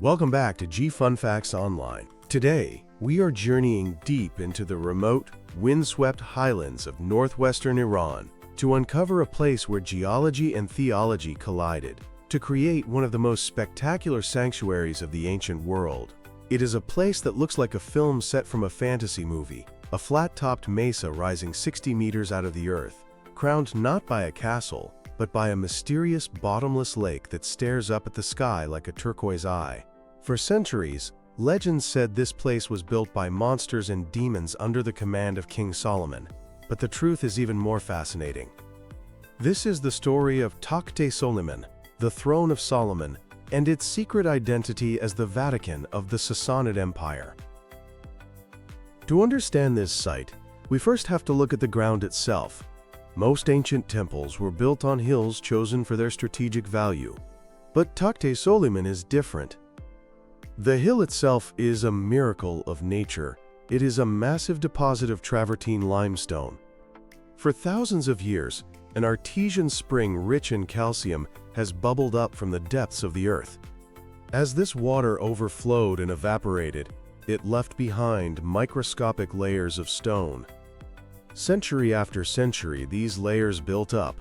Welcome back to G Fun Facts Online. Today, we are journeying deep into the remote, windswept highlands of northwestern Iran to uncover a place where geology and theology collided to create one of the most spectacular sanctuaries of the ancient world. It is a place that looks like a film set from a fantasy movie, a flat-topped mesa rising 60 meters out of the earth, crowned not by a castle, but by a mysterious bottomless lake that stares up at the sky like a turquoise eye. For centuries, legends said this place was built by monsters and demons under the command of King Solomon, but the truth is even more fascinating. This is the story of Takht-e Soleyman, the throne of Solomon, and its secret identity as the Vatican of the Sassanid Empire. To understand this site, we first have to look at the ground itself. Most ancient temples were built on hills chosen for their strategic value, but Takht-e Soleyman is different. The hill itself is a miracle of nature. It is a massive deposit of travertine limestone. For thousands of years, an artesian spring rich in calcium has bubbled up from the depths of the earth. As this water overflowed and evaporated, it left behind microscopic layers of stone. Century after century, these layers built up,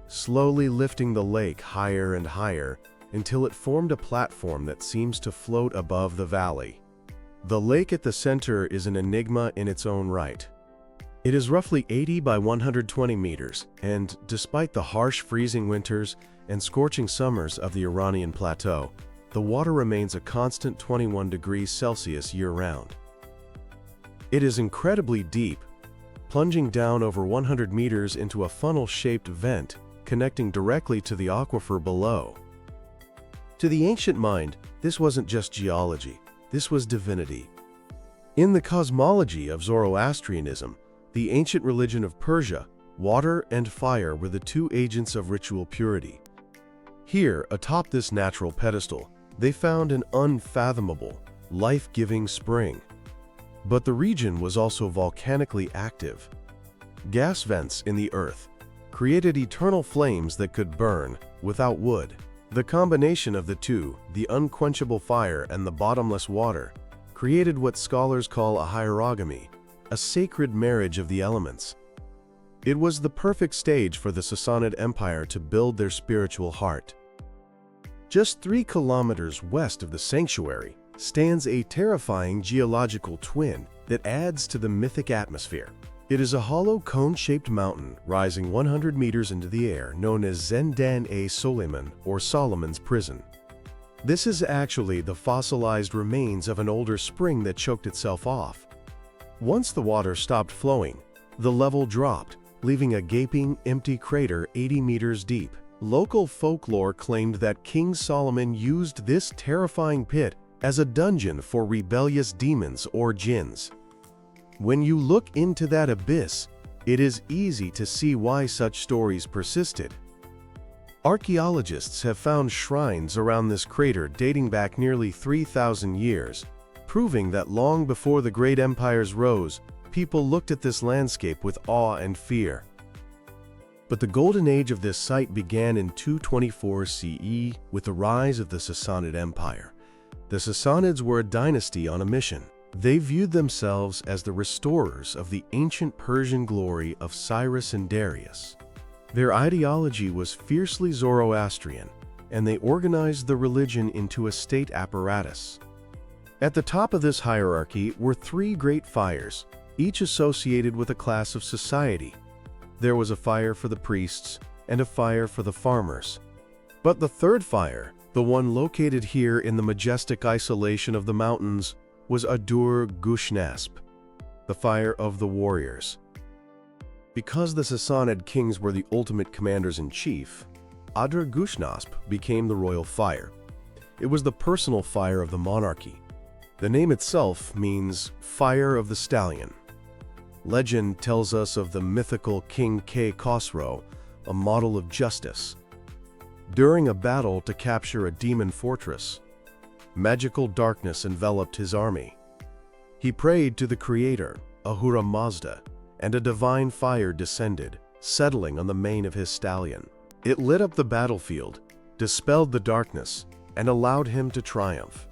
slowly lifting the lake higher and higher until it formed a platform that seems to float above the valley. The lake at the center is an enigma in its own right. It is roughly 80 by 120 meters, and despite the harsh freezing winters and scorching summers of the Iranian plateau, the water remains a constant 21 degrees Celsius year-round. It is incredibly deep, plunging down over 100 meters into a funnel-shaped vent connecting directly to the aquifer below. To the ancient mind, this wasn't just geology, this was divinity. In the cosmology of Zoroastrianism, the ancient religion of Persia, water and fire were the two agents of ritual purity. Here, atop this natural pedestal, they found an unfathomable, life-giving spring. But the region was also volcanically active. Gas vents in the earth created eternal flames that could burn without wood. The combination of the two, the unquenchable fire and the bottomless water, created what scholars call a hierogamy, a sacred marriage of the elements. It was the perfect stage for the Sassanid Empire to build their spiritual heart. Just 3 kilometers west of the sanctuary stands a terrifying geological twin that adds to the mythic atmosphere. It is a hollow cone-shaped mountain rising 100 meters into the air known as Takht-e Soleyman, or Solomon's Prison. This is actually the fossilized remains of an older spring that choked itself off. Once the water stopped flowing, the level dropped, leaving a gaping, empty crater 80 meters deep. Local folklore claimed that King Solomon used this terrifying pit as a dungeon for rebellious demons or jinns. When you look into that abyss, it is easy to see why such stories persisted. Archaeologists have found shrines around this crater dating back nearly 3,000 years, proving that long before the great empires rose, people looked at this landscape with awe and fear. But the golden age of this site began in 224 CE with the rise of the Sassanid Empire. The Sassanids were a dynasty on a mission. They viewed themselves as the restorers of the ancient Persian glory of Cyrus and Darius. Their ideology was fiercely Zoroastrian, and they organized the religion into a state apparatus. At the top of this hierarchy were 3 great fires, each associated with a class of society. There was a fire for the priests and a fire for the farmers. But the third fire, the one located here in the majestic isolation of the mountains, was Adur-Gushnasp, the fire of the warriors. Because the Sassanid kings were the ultimate commanders-in-chief, Adur-Gushnasp became the royal fire. It was the personal fire of the monarchy. The name itself means fire of the stallion. Legend tells us of the mythical King Khosrow, a model of justice. During a battle to capture a demon fortress, magical darkness enveloped his army. He prayed to the creator, Ahura Mazda, and a divine fire descended, settling on the mane of his stallion. It lit up the battlefield, dispelled the darkness, and allowed him to triumph.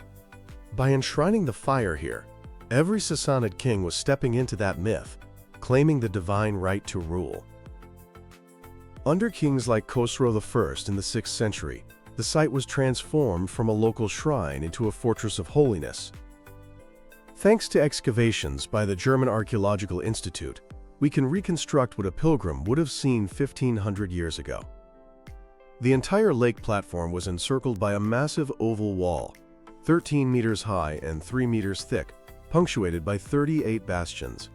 By enshrining the fire here, every Sassanid king was stepping into that myth, claiming the divine right to rule. Under kings like Khosrow I in the 6th century, the site was transformed from a local shrine into a fortress of holiness. Thanks to excavations by the German Archaeological Institute, we can reconstruct what a pilgrim would have seen 1,500 years ago. The entire lake platform was encircled by a massive oval wall, 13 meters high and 3 meters thick, punctuated by 38 bastions.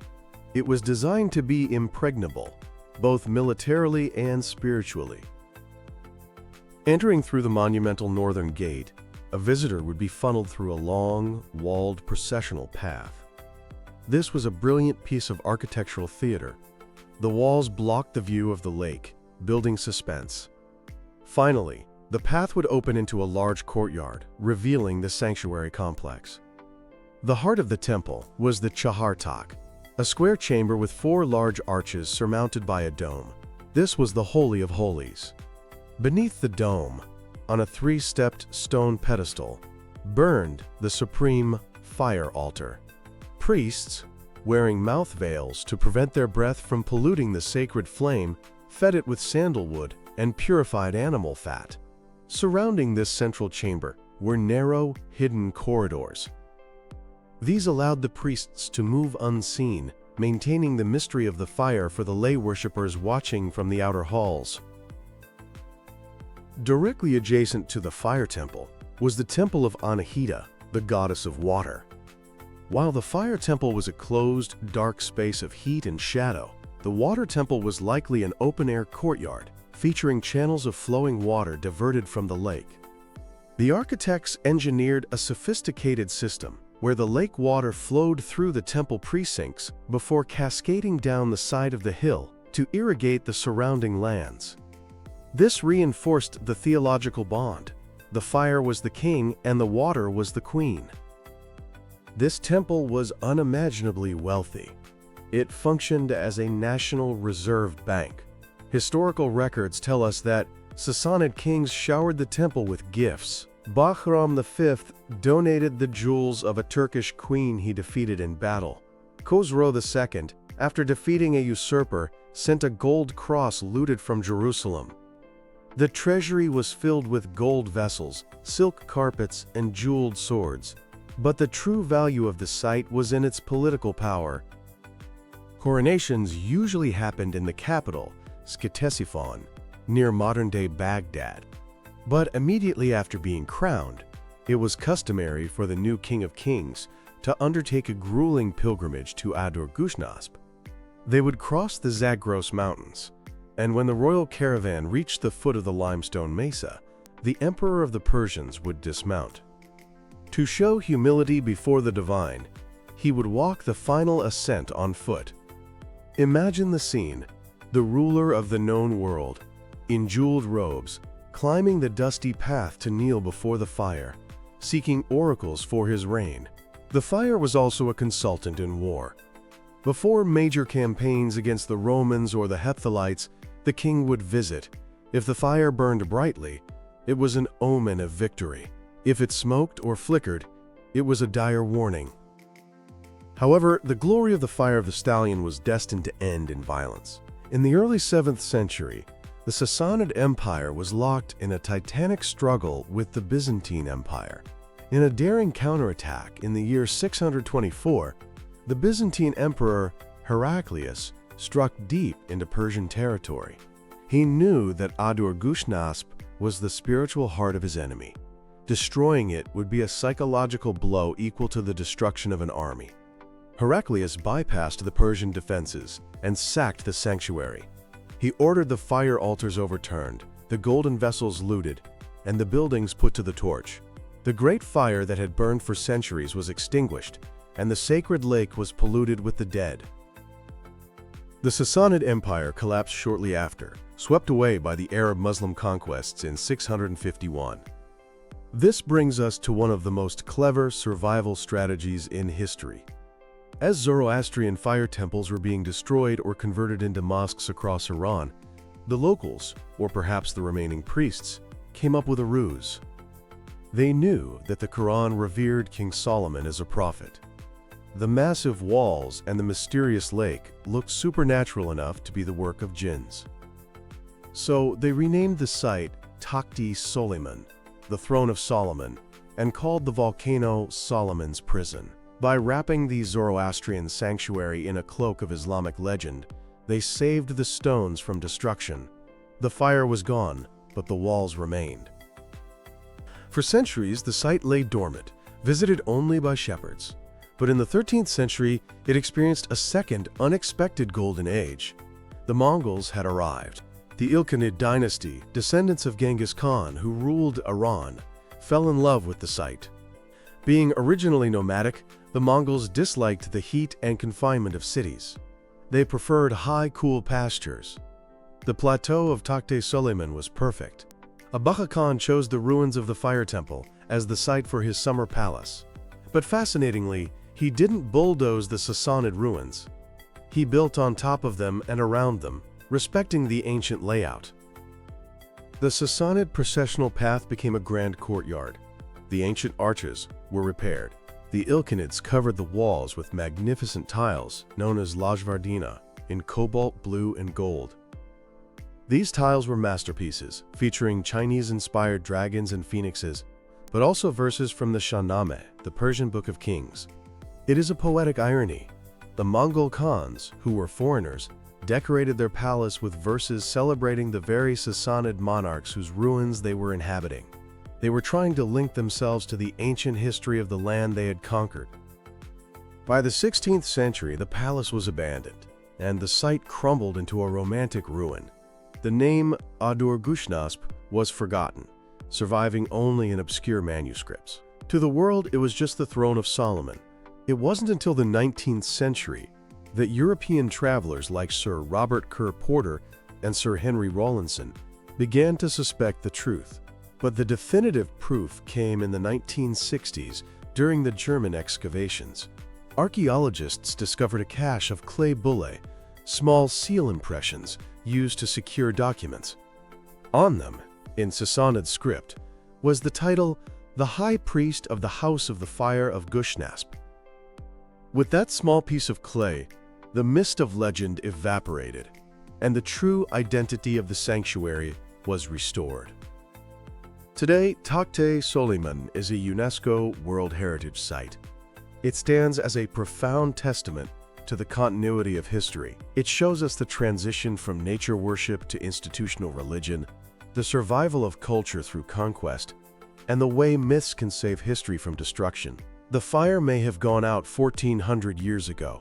It was designed to be impregnable, both militarily and spiritually. Entering through the monumental northern gate, a visitor would be funneled through a long, walled processional path. This was a brilliant piece of architectural theater. The walls blocked the view of the lake, building suspense. Finally, the path would open into a large courtyard, revealing the sanctuary complex. The heart of the temple was the Chahar Takht, a square chamber with 4 large arches surmounted by a dome. This was the Holy of Holies. Beneath the dome, on a 3-stepped stone pedestal, burned the supreme fire altar. Priests, wearing mouth veils to prevent their breath from polluting the sacred flame, fed it with sandalwood and purified animal fat. Surrounding this central chamber were narrow, hidden corridors. These allowed the priests to move unseen, maintaining the mystery of the fire for the lay worshippers watching from the outer halls. Directly adjacent to the fire temple was the temple of Anahita, the goddess of water. While the fire temple was a closed, dark space of heat and shadow, the water temple was likely an open-air courtyard, featuring channels of flowing water diverted from the lake. The architects engineered a sophisticated system where the lake water flowed through the temple precincts before cascading down the side of the hill to irrigate the surrounding lands. This reinforced the theological bond. The fire was the king and the water was the queen. This temple was unimaginably wealthy. It functioned as a national reserve bank. Historical records tell us that Sassanid kings showered the temple with gifts. Bahram V donated the jewels of a Turkish queen he defeated in battle. Khosrow II, after defeating a usurper, sent a gold cross looted from Jerusalem. The treasury was filled with gold vessels, silk carpets, and jeweled swords. But the true value of the site was in its political power. Coronations usually happened in the capital, Ctesiphon, near modern-day Baghdad. But immediately after being crowned, it was customary for the new King of Kings to undertake a grueling pilgrimage to Adur-Gushnasp. They would cross the Zagros Mountains, and when the royal caravan reached the foot of the limestone mesa, the Emperor of the Persians would dismount. To show humility before the divine, he would walk the final ascent on foot. Imagine the scene: the ruler of the known world, in jeweled robes, climbing the dusty path to kneel before the fire, seeking oracles for his reign. The fire was also a consultant in war. Before major campaigns against the Romans or the Hephthalites, the king would visit. If the fire burned brightly, it was an omen of victory. If it smoked or flickered, it was a dire warning. However, the glory of the fire of the stallion was destined to end in violence. In the early 7th century, the Sassanid Empire was locked in a titanic struggle with the Byzantine Empire. In a daring counterattack in the year 624, the Byzantine Emperor Heraclius struck deep into Persian territory. He knew that Adur-Gushnasp was the spiritual heart of his enemy. Destroying it would be a psychological blow equal to the destruction of an army. Heraclius bypassed the Persian defenses and sacked the sanctuary. He ordered the fire altars overturned, the golden vessels looted, and the buildings put to the torch. The great fire that had burned for centuries was extinguished, and the sacred lake was polluted with the dead. The Sassanid Empire collapsed shortly after, swept away by the Arab-Muslim conquests in 651. This brings us to one of the most clever survival strategies in history. As Zoroastrian fire temples were being destroyed or converted into mosques across Iran, the locals, or perhaps the remaining priests, came up with a ruse. They knew that the Quran revered King Solomon as a prophet. The massive walls and the mysterious lake looked supernatural enough to be the work of jinns. So they renamed the site Takht-e Soleyman, the throne of Solomon, and called the volcano Solomon's prison. By wrapping the Zoroastrian sanctuary in a cloak of Islamic legend, they saved the stones from destruction. The fire was gone, but the walls remained. For centuries, the site lay dormant, visited only by shepherds. But in the 13th century, it experienced a second, unexpected golden age. The Mongols had arrived. The Ilkhanid dynasty, descendants of Genghis Khan who ruled Iran, fell in love with the site. Being originally nomadic, the Mongols disliked the heat and confinement of cities. They preferred high, cool pastures. The plateau of Takht-e Soleyman was perfect. Abacha Khan chose the ruins of the fire temple as the site for his summer palace. But fascinatingly, he didn't bulldoze the Sassanid ruins. He built on top of them and around them, respecting the ancient layout. The Sassanid processional path became a grand courtyard. The ancient arches were repaired. The Ilkhanids covered the walls with magnificent tiles known as lajvardina in cobalt blue and gold. These tiles were masterpieces, featuring Chinese-inspired dragons and phoenixes, but also verses from the Shahnameh, the Persian Book of Kings. It is a poetic irony. The Mongol Khans, who were foreigners, decorated their palace with verses celebrating the very Sassanid monarchs whose ruins they were inhabiting. They were trying to link themselves to the ancient history of the land they had conquered. By the 16th century, the palace was abandoned, and the site crumbled into a romantic ruin. The name Adur-Gushnasp was forgotten, surviving only in obscure manuscripts. To the world, it was just the throne of Solomon. It wasn't until the 19th century that European travelers like Sir Robert Kerr Porter and Sir Henry Rawlinson began to suspect the truth. But the definitive proof came in the 1960s during the German excavations. Archaeologists discovered a cache of clay bullae, small seal impressions used to secure documents. On them, in Sassanid script, was the title, "The High Priest of the House of the Fire of Gushnasp." With that small piece of clay, the mist of legend evaporated, and the true identity of the sanctuary was restored. Today, Takht-e Soleyman is a UNESCO World Heritage Site. It stands as a profound testament to the continuity of history. It shows us the transition from nature worship to institutional religion, the survival of culture through conquest, and the way myths can save history from destruction. The fire may have gone out 1400 years ago,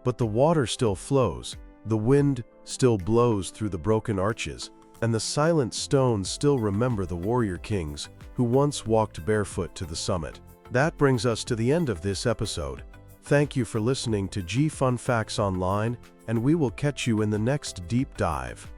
but the water still flows, the wind still blows through the broken arches, and the silent stones still remember the warrior kings who once walked barefoot to the summit. That brings us to the end of this episode. Thank you for listening to Fun Facts Online, and we will catch you in the next deep dive.